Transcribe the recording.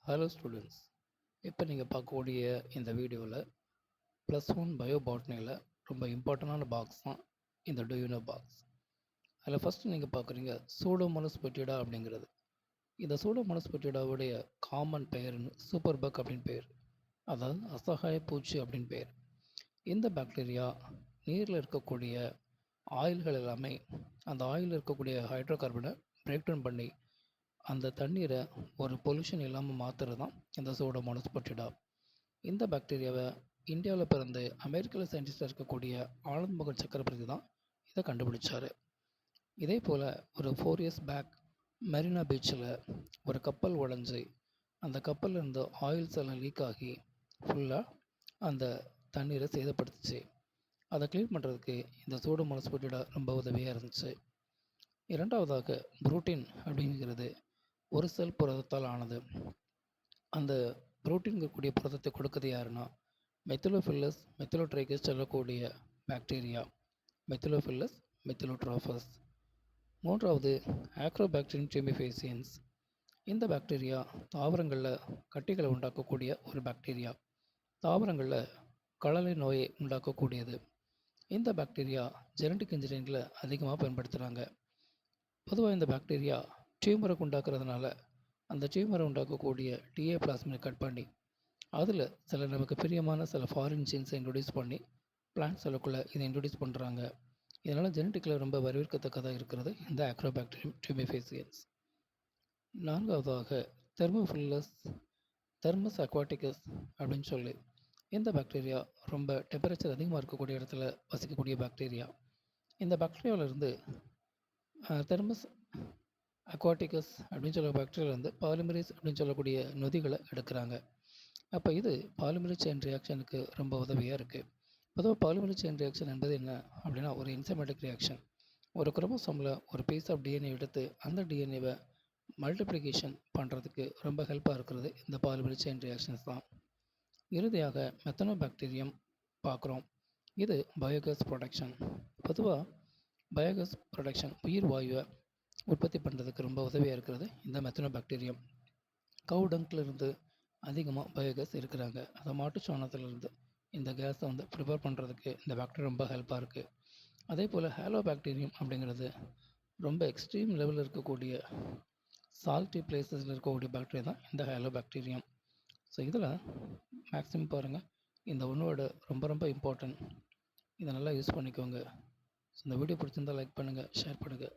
Hello students, இப்போ நீங்கள் பார்க்கக்கூடிய இந்த வீடியோவில் +1 பயோ பாட்னியில் ரொம்ப இம்பார்ட்டண்டான பாக்ஸ் தான் இந்த டூயூனோ பாக்ஸ். அதில் ஃபஸ்ட்டு நீங்கள் பார்க்குறீங்க சூடோமோனாஸ் பெட்டிடா அப்படிங்கிறது. இந்த சூடோமோனாஸ் பெட்டிடாவுடைய காமன் பெயர்னு சூப்பர் பக் அப்படின்னு பெயர், அதாவது அசகாய பூச்சி அப்படின்னு பெயர். இந்த பாக்டீரியா நீரில் இருக்கக்கூடிய ஆயில்கள் எல்லாமே அந்த ஆயிலில் இருக்கக்கூடிய ஹைட்ரோ கார்பனை பிரேக் டவுன் பண்ணி அந்த தண்ணீரை ஒரு பொல்யூஷன் இல்லாமல் மாற்றுறது தான் இந்த சூடோமோனாஸ் பெட்டிடா. இந்த பாக்டீரியாவை இந்தியாவில் பிறந்து அமெரிக்காவில் சயின்டிஸ்டாக இருக்கக்கூடிய ஆனந்த் மோகன் சக்கரவர்த்தி தான் இதை கண்டுபிடிச்சார். இதே போல் ஒரு 4 இயர்ஸ் பேக் மெரினா பீச்சில் ஒரு கப்பல் உடைஞ்சு அந்த கப்பலில் இருந்து ஆயில்ஸ் எல்லாம் லீக் ஆகி ஃபுல்லாக அந்த தண்ணீரை சேதப்படுத்துச்சு. அதை க்ளீன் பண்ணுறதுக்கு இந்த சூடோமோனாஸ் பெட்டிடா ரொம்ப உதவியாக இருந்துச்சு. இரண்டாவதாக புரோட்டீன் அப்படிங்கிறது ஒரு செல் புரதத்தால் ஆனது. அந்த புரோட்டீன் இருக்கக்கூடிய புரதத்தை கொடுக்குறது யாருன்னா மெத்திலோஃபில்லஸ் மெத்திலோட்ரைகஸ் சொல்லக்கூடிய பாக்டீரியா மெத்திலோஃபில்லஸ் மெத்திலோட்ராஃபஸ். மூன்றாவது ஆக்ரோபாக்டீரியம் டியூமிஃபேசியன்ஸ். இந்த பாக்டீரியா தாவரங்களில் கட்டிகளை உண்டாக்கக்கூடிய ஒரு பாக்டீரியா, தாவரங்களில் களலை நோயை உண்டாக்கக்கூடியது. இந்த பாக்டீரியா ஜெனட்டிக் இன்ஜினியரிங்கில் அதிகமாக பயன்படுத்துகிறாங்க. பொதுவாக இந்த பாக்டீரியா டியூமரை உண்டாக்குறதுனால அந்த டியூமரை உண்டாக்கக்கூடிய டிஏ பிளாஸ்மினை கட் பண்ணி அதில் சில நமக்கு பிரியமான சில ஃபாரின் ஜீன்ஸை இன்ட்ரொடியூஸ் பண்ணி பிளான்ட் செல்லுக்குள்ளே இதை இன்ட்ரொடியூஸ் பண்ணுறாங்க. இதனால் ஜெனட்டிக்கில் ரொம்ப வரவேற்கத்தக்கதாக இருக்கிறது இந்த ஆக்ரோபாக்டீரியம் டியூமிஃபேசியன்ஸ். நான்காவதாக தெர்மஸ் அக்வாட்டிகஸ் அப்படின்னு சொல்லி இந்த பாக்டீரியா ரொம்ப டெம்பரேச்சர் அதிகமாக இருக்கக்கூடிய இடத்துல வசிக்கக்கூடிய பாக்டீரியா. இந்த பாக்டீரியாவிலிருந்து தெர்மஸ் அக்வாட்டிகஸ் அப்படின்னு சொல்ல பாக்டீரியாவிலேருந்து பாலிமரேஸ் அப்படின்னு சொல்லக்கூடிய நொதிகளை எடுக்கிறாங்க. அப்போ இது பாலிமரேஸ் செயின் ரியாக்ஷனுக்கு ரொம்ப உதவியாக இருக்குது. பொதுவாக பாலிமரேஸ் செயின் ரியாக்ஷன் என்பது என்ன அப்படின்னா ஒரு என்சைமேட்டிக் ரியாக்ஷன். ஒரு குரோமோசோமில் ஒரு பீஸ் ஆஃப் டிஎன்ஏ எடுத்து அந்த டிஎன்ஏவை மல்டிப்ளிகேஷன் பண்ணுறதுக்கு ரொம்ப ஹெல்ப்பாக இருக்கிறது இந்த பாலிமரேஸ் செயின் ரியாக்ஷன்ஸ் தான். இறுதியாக மெத்தனோபாக்டீரியம் பார்க்குறோம். இது பயோகேஸ் ப்ரொடக்ஷன். பொதுவாக பயோகேஸ் ப்ரொடக்ஷன் உயிர் வாயுவை உற்பத்தி பண்ணுறதுக்கு ரொம்ப உதவியாக இருக்கிறது இந்த மெத்தனோபாக்டீரியம். கவு டங்க்லேருந்து அதிகமாக பயோகேஸ் இருக்கிறாங்க. அதை மாட்டுச்சாணத்திலிருந்து இந்த கேஸை ப்ரிப்பேர் பண்ணுறதுக்கு இந்த பாக்டீரியா ரொம்ப ஹெல்ப்பாக இருக்குது. அதே போல் ஹேலோ பாக்டீரியம் அப்படிங்கிறது ரொம்ப எக்ஸ்ட்ரீம் லெவலில் இருக்கக்கூடிய சால்ட்டி பிளேசஸில் இருக்கக்கூடிய பாக்டீரியா தான் இந்த ஹேலோ பாக்டீரியம். ஸோ இதில் மேக்ஸிமம் பாருங்கள், இந்த ஒன்றோட ரொம்ப ரொம்ப இம்பார்ட்டன்ட். இதை நல்லா யூஸ் பண்ணிக்கோங்க. ஸோ இந்த வீடியோ பிடிச்சிருந்தால் லைக் பண்ணுங்கள், ஷேர் பண்ணுங்கள்.